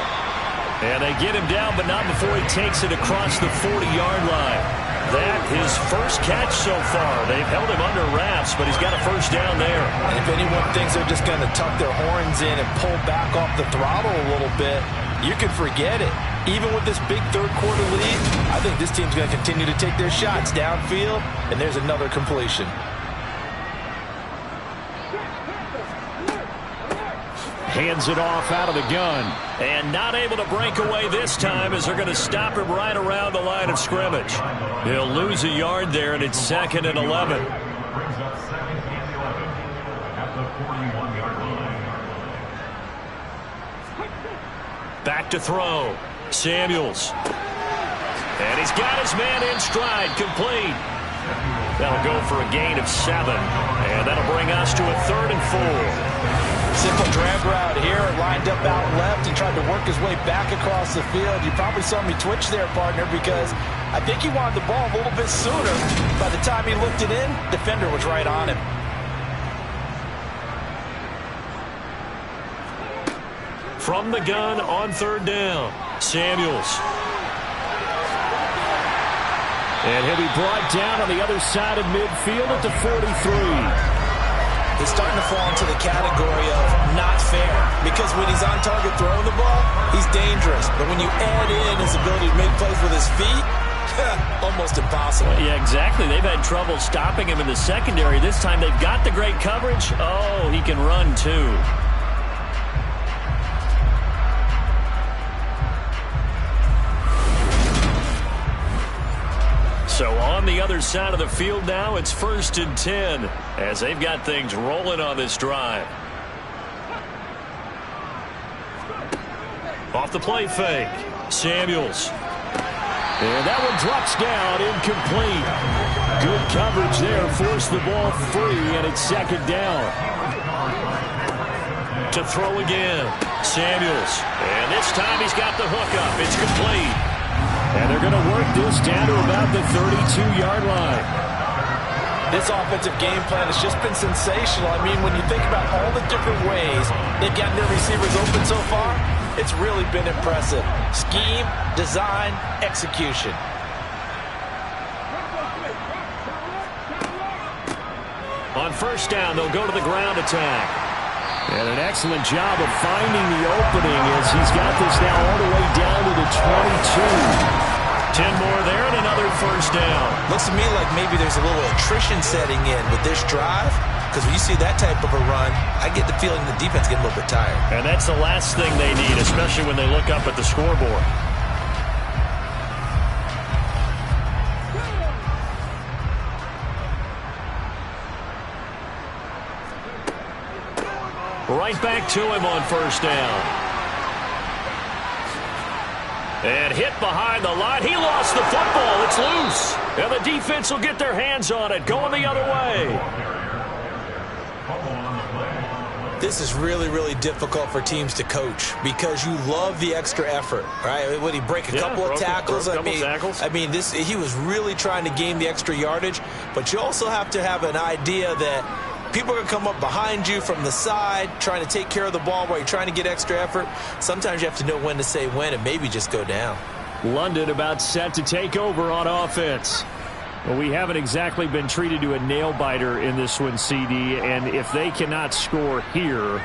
Speaker 3: And they get him down, but not before he takes it across the 40-yard line. That his first catch so far. They've held him under wraps, but he's got a first down there.
Speaker 2: And if anyone thinks they're just going to tuck their horns in and pull back off the throttle a little bit, you can forget it. Even with this big third quarter lead, I think this team's going to continue to take their shots downfield, and there's another completion.
Speaker 3: Hands it off out of the gun. And not able to break away this time as they're going to stop him right around the line of scrimmage. He'll lose a yard there, and it's 2nd and 11. Back to throw. Samuels. And he's got his man in stride, complete. That'll go for a gain of 7. And that'll bring us to a 3rd and 4.
Speaker 2: Simple drag route here, lined up out left and tried to work his way back across the field. You probably saw me twitch there, partner, because I think he wanted the ball a little bit sooner. By the time he looked it in, defender was right on him.
Speaker 3: From the gun on 3rd down, Samuels. And he'll be brought down on the other side of midfield at the 43.
Speaker 2: He's starting to fall into the category of not fair because when he's on target throwing the ball, he's dangerous. But when you add in his ability to make plays with his feet, almost impossible.
Speaker 3: Yeah, exactly. They've had trouble stopping him in the secondary. This time they've got the great coverage. Oh, he can run too. So on the other side of the field now, it's 1st and 10 as they've got things rolling on this drive. Off the play fake, Samuels. And that one drops down, incomplete. Good coverage there, forced the ball free, and it's 2nd down. To throw again, Samuels. And this time he's got the hook up. It's complete. And they're going to work this down to about the 32-yard line.
Speaker 2: This offensive game plan has just been sensational. I mean, when you think about all the different ways they've gotten their receivers open so far, it's really been impressive. Scheme, design, execution.
Speaker 3: On 1st down, they'll go to the ground attack. And an excellent job of finding the opening as he's got this now all the way down to the 22. 10 more there and another 1st down.
Speaker 2: Looks to me like maybe there's a little attrition setting in with this drive because when you see that type of a run, I get the feeling the defense getting a little bit tired.
Speaker 3: And that's the last thing they need, especially when they look up at the scoreboard. Right back to him on 1st down.
Speaker 1: And hit behind the line. He lost the football. It's loose. And the defense will get their hands on it, going the other way.
Speaker 2: This is really, really difficult for teams to coach because you love the extra effort, right? Would he break a couple of tackles? I mean, he was really trying to gain the extra yardage, but you also have to have an idea that people are going to come up behind you from the side, trying to take care of the ball while you're trying to get extra effort. Sometimes you have to know when to say when and maybe just go down.
Speaker 3: London about set to take over on offense. Well, we haven't exactly been treated to a nail-biter in this one, CD, and if they cannot score here,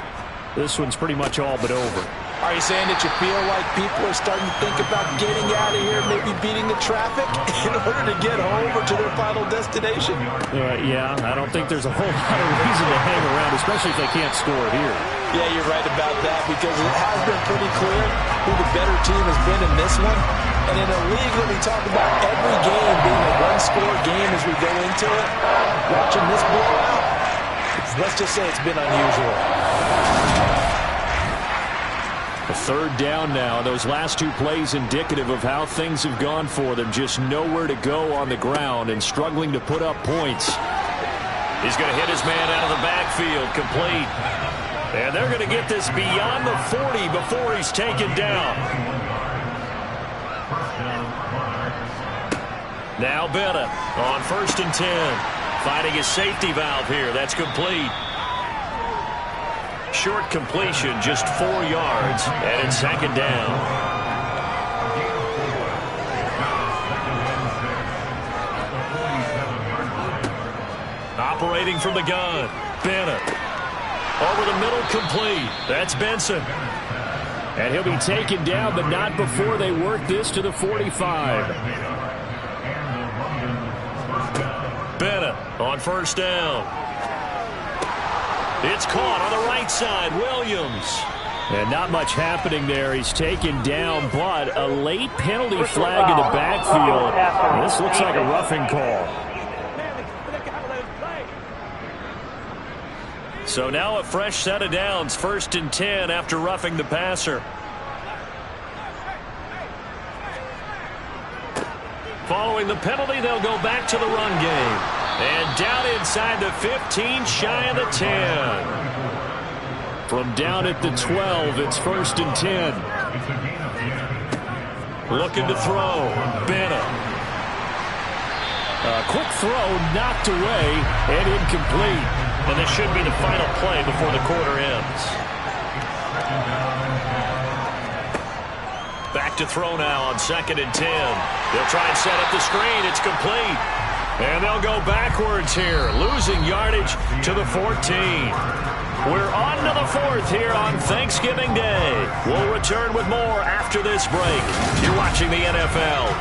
Speaker 3: this one's pretty much all but over.
Speaker 2: Are you saying that you feel like people are starting to think about getting out of here, maybe beating the traffic in order to get home or to their final destination?
Speaker 3: Yeah, I don't think there's a whole lot of reason to hang around, especially if they can't score here.
Speaker 2: Yeah, you're right about that because it has been pretty clear who the better team has been in this one. And in a league that we talk about every game being a one-score game as we go into it, watching this blowout, let's just say it's been unusual.
Speaker 3: A third down now. Those last two plays indicative of how things have gone for them. Just nowhere to go on the ground and struggling to put up points.
Speaker 1: He's going to hit his man out of the backfield, complete. And they're going to get this beyond the 40 before he's taken down. Now Bennett on 1st and 10. Finding his safety valve here. That's complete. Short completion, just 4 yards, and it's 2nd down. Operating from the gun, Bennett. Over the middle, complete. That's Benson.
Speaker 3: And he'll be taken down, but not before they work this to the 45.
Speaker 1: Bennett on 1st down. It's caught on the right side, Williams.
Speaker 3: And not much happening there. He's taken down, but a late penalty flag in the backfield. This looks like a roughing call.
Speaker 1: So now a fresh set of downs, 1st and 10 after roughing the passer. Following the penalty, they'll go back to the run game. And down inside the 15, shy of the 10.
Speaker 3: From down at the 12, it's 1st and 10.
Speaker 1: Looking to throw, Bennett.
Speaker 3: A quick throw knocked away and incomplete.
Speaker 1: And this should be the final play before the quarter ends. Back to throw now on 2nd and 10. They'll try and set up the screen. It's complete. And they'll go backwards here, losing yardage to the 14. We're on to the 4th here on Thanksgiving Day. We'll return with more after this break. You're watching the NFL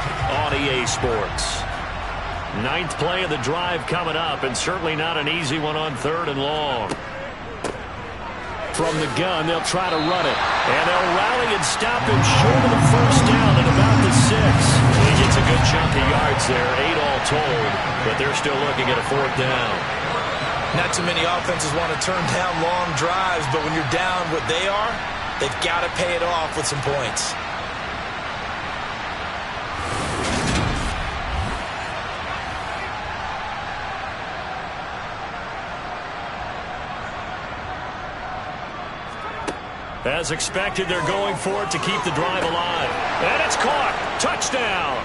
Speaker 1: on EA Sports. 9th play of the drive coming up, and certainly not an easy one on 3rd and long.
Speaker 3: From the gun, they'll try to run it. And they'll rally and stop him short of the 1st down at about the 6.
Speaker 1: He gets a good chunk of yards there, 8 all told, but they're still looking at a 4th down.
Speaker 2: Not too many offenses want to turn down long drives, but when you're down what they are, they've got to pay it off with some points.
Speaker 1: As expected, they're going for it to keep the drive alive. And it's caught. Touchdown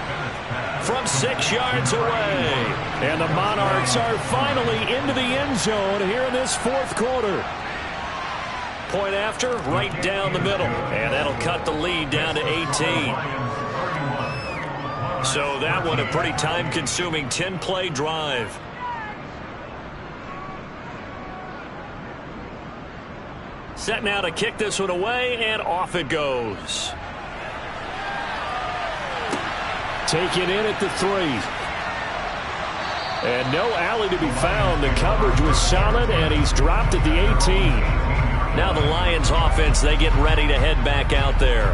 Speaker 1: from 6 yards away.
Speaker 3: And the Monarchs are finally into the end zone here in this 4th quarter.
Speaker 1: Point after, right down the middle. And that'll cut the lead down to 18. So that one a pretty time-consuming 10-play drive. Set now to kick this one away, and off it goes.
Speaker 3: Taken in at the 3. And no alley to be found. The coverage was solid, and he's dropped at the 18.
Speaker 1: Now the Lions offense, they get ready to head back out there.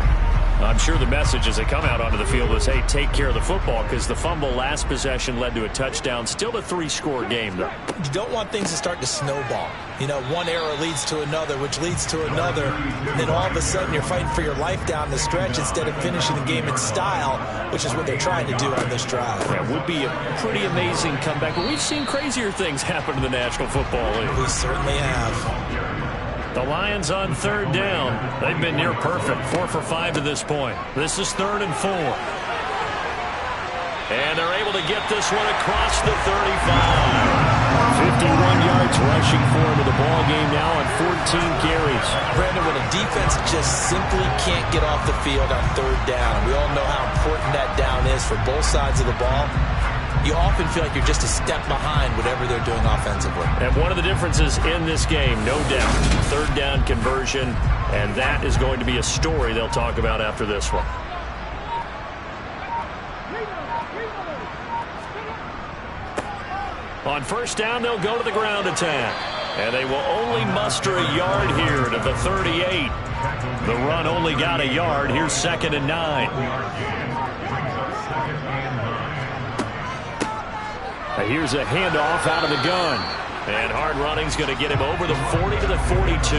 Speaker 3: I'm sure the message as they come out onto the field was, hey, take care of the football, because the fumble last possession led to a touchdown. Still a 3-score game, though.
Speaker 2: You don't want things to start to snowball. You know, one error leads to another, which leads to another. And then all of a sudden you're fighting for your life down the stretch instead of finishing the game in style, which is what they're trying to do on this drive.
Speaker 3: That would be a pretty amazing comeback. But we've seen crazier things happen in the National Football League.
Speaker 2: We certainly have.
Speaker 3: The Lions on third down. They've been near perfect, 4 for 5 to this point. This is 3rd and 4. And they're able to get this one across the 35. 51 yards rushing for him in the ball game now on 14 carries.
Speaker 2: Brandon, when a defense just simply can't get off the field on third down, we all know how important that down is for both sides of the ball. You often feel like you're just a step behind whatever they're doing offensively.
Speaker 3: And one of the differences in this game, no doubt, third down conversion, and that is going to be a story they'll talk about after this one. On first down, they'll go to the ground attack. And they will only muster a yard here to the 38. The run only got a yard. Here's 2nd and 9. Here's a handoff out of the gun. And hard running's going to get him over the 40 to the 42.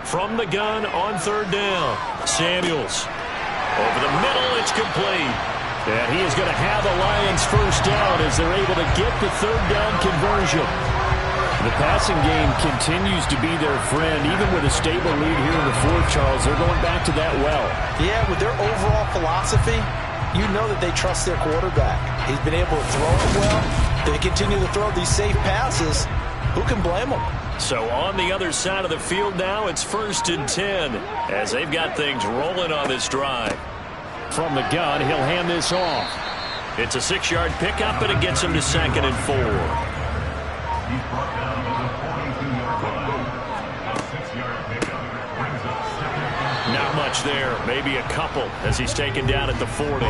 Speaker 3: From the gun on third down, Samuels. Over the middle, it's complete. And he is going to have the Lions first down as they're able to get the third down conversion. The passing game continues to be their friend. Even with a stable lead here in the fourth, Charles, they're going back to that well. Yeah, with their overall philosophy, you know that they trust their quarterback. He's been able to throw it well. They continue to throw these safe passes. Who can blame them? So on the other side of the field now, it's 1st and 10 as they've got things rolling on this drive. From the gun, he'll hand this off.
Speaker 1: It's a 6-yard pickup, and it gets him to 2nd and 4. Not much there, maybe a couple as he's taken down at the 40.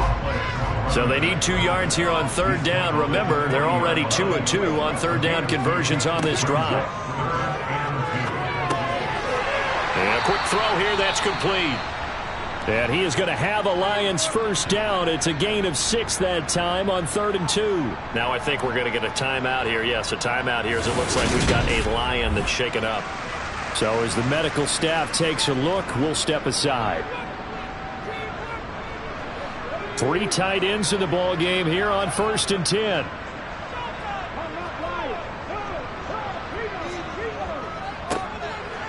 Speaker 1: So they need 2 yards here on third down. Remember, they're already 2 of 2 on third down conversions on this drive. And a quick throw here, that's complete.
Speaker 3: And he is going to have a Lions first down. It's a gain of 6 that time on 3rd and 2.
Speaker 1: Now I think we're going to get a timeout here. Yes, a timeout here as it looks like we've got a Lion that's shaken up.
Speaker 3: So as the medical staff takes a look, we'll step aside. 3 tight ends in the ball game here on 1st and 10.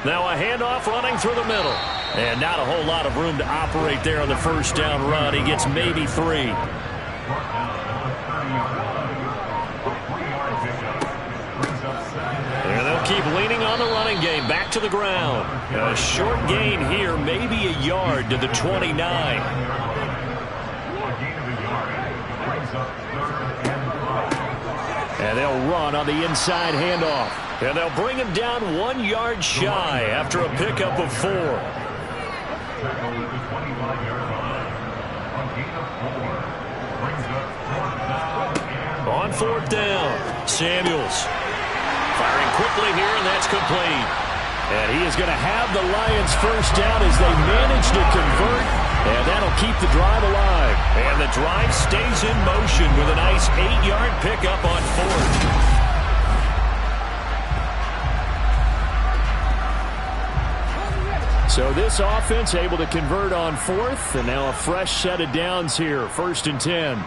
Speaker 1: Now a handoff running through the middle. And not a whole lot of room to operate there on the first down run. He gets maybe 3. And they'll keep leaning on the running game. Back to the ground. A short gain here, maybe a yard to the 29.
Speaker 3: And they'll run on the inside handoff.
Speaker 1: And they'll bring him down 1 yard shy after a pickup of 4. On fourth down, Samuels firing quickly here, and that's complete.
Speaker 3: And he is going to have the Lions first down as they manage to convert, and that'll keep the drive alive.
Speaker 1: And the drive stays in motion with a nice 8-yard pickup on 4th.
Speaker 3: So this offense able to convert on 4th, and now a fresh set of downs here, 1st and 10.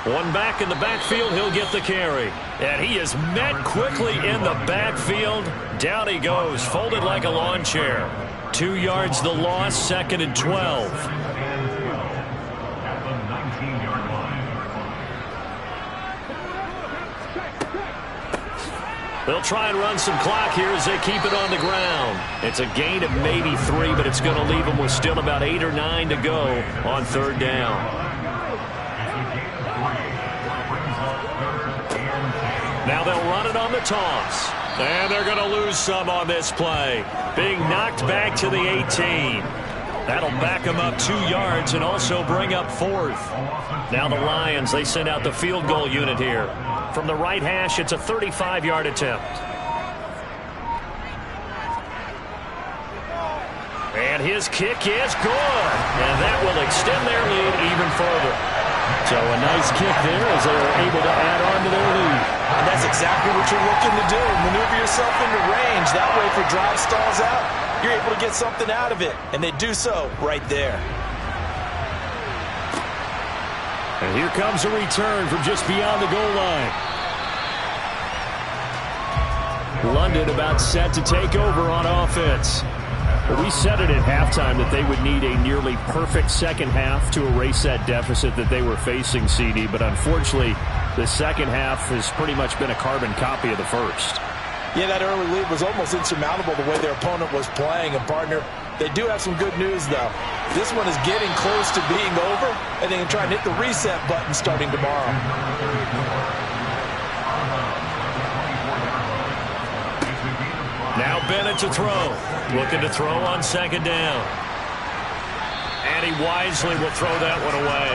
Speaker 1: One back in the backfield, he'll get the carry. And he is met quickly in the backfield. Down he goes, folded like a lawn chair. 2 yards the loss, 2nd and 12. They'll try and run some clock here as they keep it on the ground. It's a gain of maybe 3, but it's going to leave them with still about 8 or 9 to go on third down. Now they'll run it on the toss. And they're going to lose some on this play. Being knocked back to the 18.
Speaker 3: That'll back them up 2 yards and also bring up 4th. Now the Lions, they send out the field goal unit here. From the right hash, it's a 35-yard attempt. And his kick is good. And that will extend their lead even further. So a nice kick there as they are able to add on to their lead.
Speaker 2: And that's exactly what you're looking to do. Maneuver yourself into range. That way, if your drive stalls out, you're able to get something out of it. And they do so right there.
Speaker 3: And here comes a return from just beyond the goal line. London about set to take over on offense. We said it at halftime that they would need a nearly perfect second half to erase that deficit that they were facing, CD. But unfortunately, the second half has pretty much been a carbon copy of the first.
Speaker 2: Yeah, that early lead was almost insurmountable the way their opponent was playing. And, partner, they do have some good news, though. This one is getting close to being over, and they can try and hit the reset button starting tomorrow.
Speaker 3: Now Bennett to throw. Looking to throw on second down. And he wisely will throw that one away.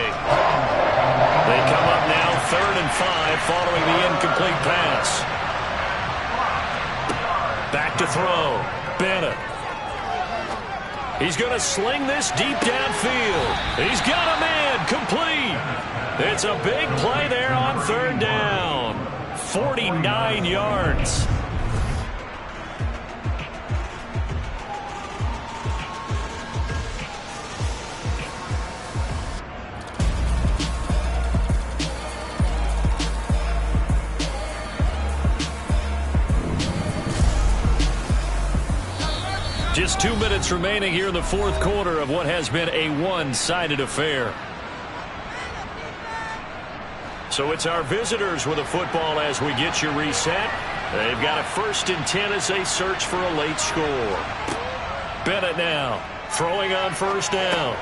Speaker 3: They come up now 3rd and 5 following the incomplete pass. Back to throw. Bennett. He's going to sling this deep downfield. He's got a man complete. It's a big play there on 3rd down. 49 yards. Just 2 minutes remaining here in the 4th quarter of what has been a one-sided affair. So it's our visitors with a football as we get you reset. They've got a 1st and 10 as they search for a late score. Bennett now throwing on 1st down.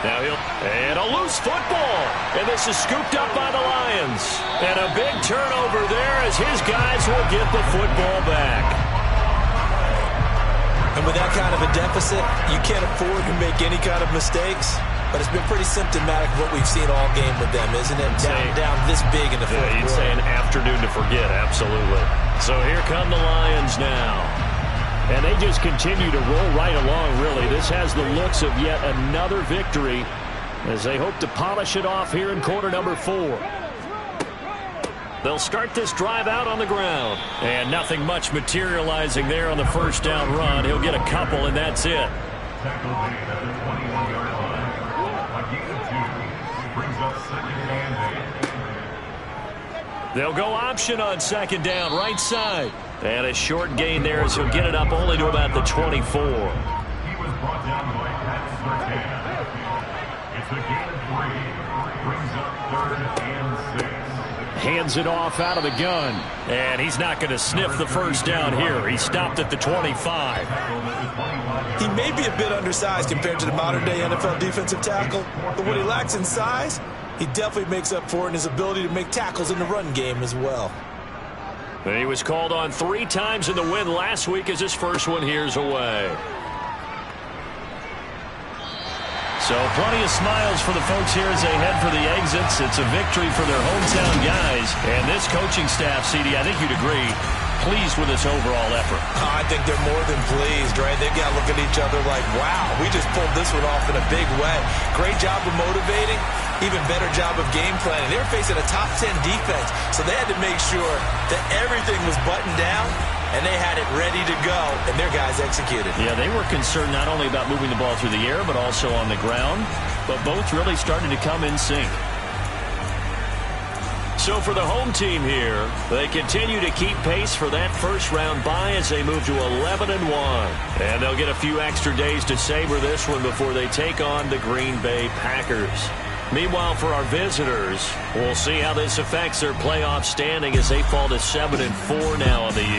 Speaker 3: Now and a loose football. And this is scooped up by the Lions. And a big turnover there as his guys will get the football back.
Speaker 2: And with that kind of a deficit, you can't afford to make any kind of mistakes. But it's been pretty symptomatic of what we've seen all game with them, isn't it? Down this big in the 4th quarter.
Speaker 3: You'd say an afternoon to forget, absolutely. So here come the Lions now. And they just continue to roll right along, really. This has the looks of yet another victory as they hope to polish it off here in quarter number 4. They'll start this drive out on the ground. And nothing much materializing there on the 1st down run. He'll get a couple, and that's it. They'll go option on 2nd down, right side. And a short gain there as he'll get it up only to about the 24.
Speaker 5: He was brought down by Pat Surtain. It's a gain of 3. Brings up 3rd and 6.
Speaker 3: Hands it off out of the gun. And he's not going to sniff the 1st down here. He stopped at the 25.
Speaker 2: He may be a bit undersized compared to the modern-day NFL defensive tackle, but what he lacks in size, he definitely makes up for it in his ability to make tackles in the run game as well.
Speaker 3: And he was called on 3 times in the win last week as his first one here's away. So plenty of smiles for the folks here as they head for the exits. It's a victory for their hometown guys. And this coaching staff, CD, I think you'd agree, pleased with this overall effort.
Speaker 2: I think they're more than pleased, right? They've got to look at each other like, wow, we just pulled this one off in a big way. Great job of motivating, even better job of game planning. They were facing a top 10 defense, so they had to make sure that everything was buttoned down, and they had it ready to go, and their guys executed.
Speaker 3: Yeah, they were concerned not only about moving the ball through the air, but also on the ground, but both really started to come in sync. So for the home team here, they continue to keep pace for that 1st round bye as they move to 11-1. And they'll get a few extra days to savor this one before they take on the Green Bay Packers. Meanwhile, for our visitors, we'll see how this affects their playoff standing as they fall to 7-4 now on the year.